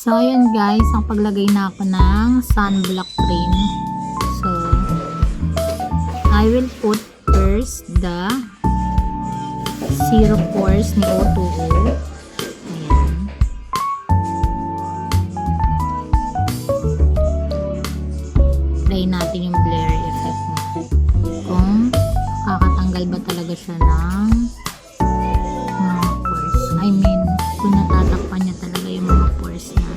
So, ayan guys, ang paglagay na ako ng sunblock cream. So, I will put first the zero pores ni O2O. Ayan. Try natin yung blur effect mo. Kung kakatanggal ba talaga siya ng mga pores. I mean, kung natatakpan niya talaga yung mga pores natin.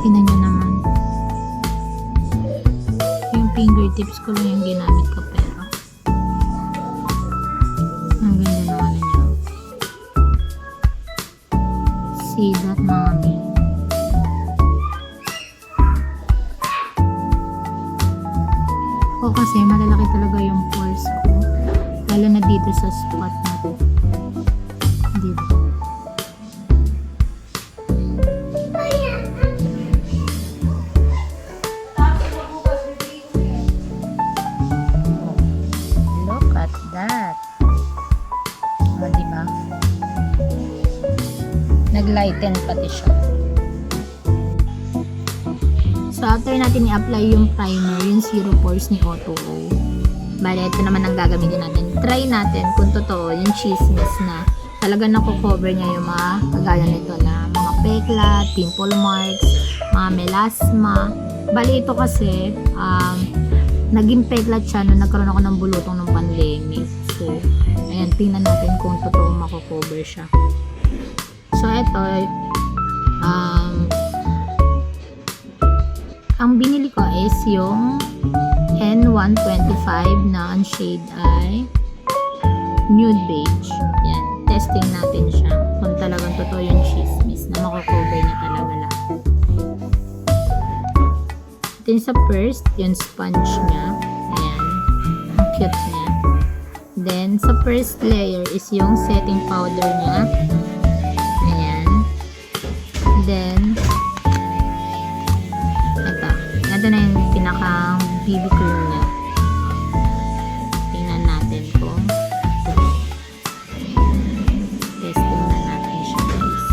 Tingnan nyo naman. Yung fingertips ko lang yung ginamit ko pero ang ganda naman niya. See that, mommy? O kasi malalaki talaga yung pores ko. Lalo na dito sa spot na to. Dito. Look at that. O, diba? Nag-lighten pati siya. So, after natin i-apply yung primer, yung zero pores ni O2O, bale, ito naman ang gagamitin natin. Try natin kung totoo yung chismis na talagang nakukover niya yung mga kagaya nito na mga peklat, pimple marks, mga melasma. Bale, ito kasi, naging peklat siya nung nagkaroon ako ng bulutong ng pandemic. So, ayan, tingnan natin kung totoo makukover siya. So, ito, ang binili ko is yung N125 na ang shade ay nude beige. Yan. Testing natin siya kung talagang totoo yung chismis na makukover niya talaga lahat. Ito yung sa first, yung sponge niya. Ayan. Ang cute niya. Then, sa first layer is yung setting powder niya. Ayan. Then, ito na yung pinakang BB cream niya. Tingnan natin kung testing na natin siya, guys.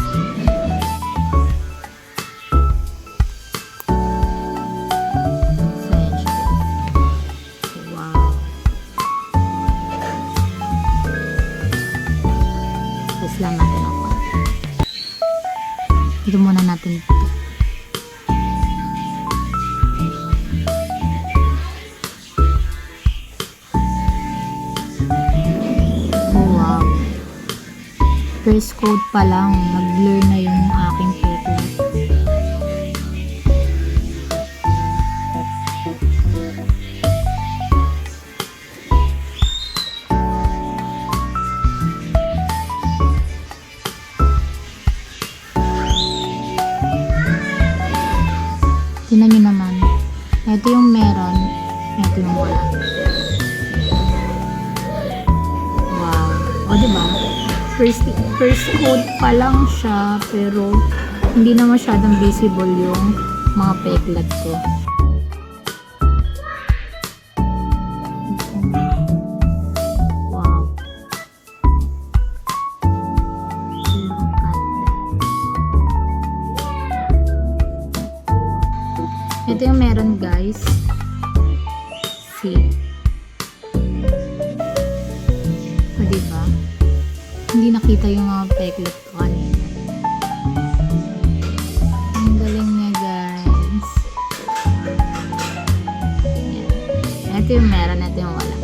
So, yan siya. Wow. Test lang natin ang konti. Ito muna natin ito. First coat pa lang, nag-blur na yung aking peklat. Tingnan nyo naman. Ito yung meron, ito yung wala. Wow. O, diba? First coat pa lang siya, pero hindi na masyadong visible yung mga peklat ko. Wow. Look at that. Ito yung meron, guys. See? O, diba? Hindi nakita yung mga peklat ko kanina. Ang galing niya, guys. Ayan. Ito yung meron, ito yung wala.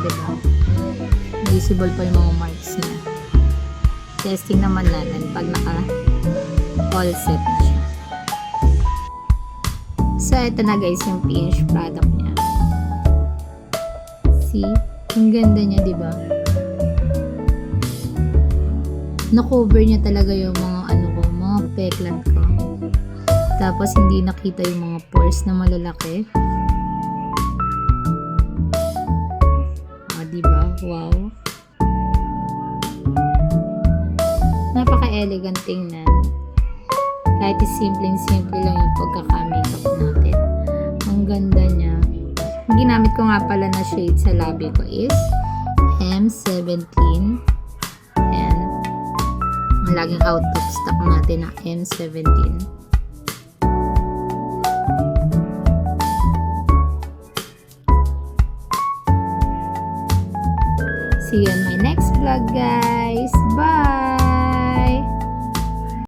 Diba? Visible pa yung mga marks niya. Testing naman natin pag naka-all set na siya. So, ito na guys yung finished product niya. See? Ang ganda niya, diba? Na-cover niya talaga yung mga mga peklat ko. Tapos hindi nakita yung mga pores na malalaki. Diba? Wow. Napaka-elegant tingnan. Kahit simpleng-simple lang yung pagkaka-makeup natin. Ang Ang ganda niya. Ang ginamit ko nga pala na shade sa labi ko is M17. Ayan. Ang laging out of stock natin na M17. See you on my next vlog, guys. Bye!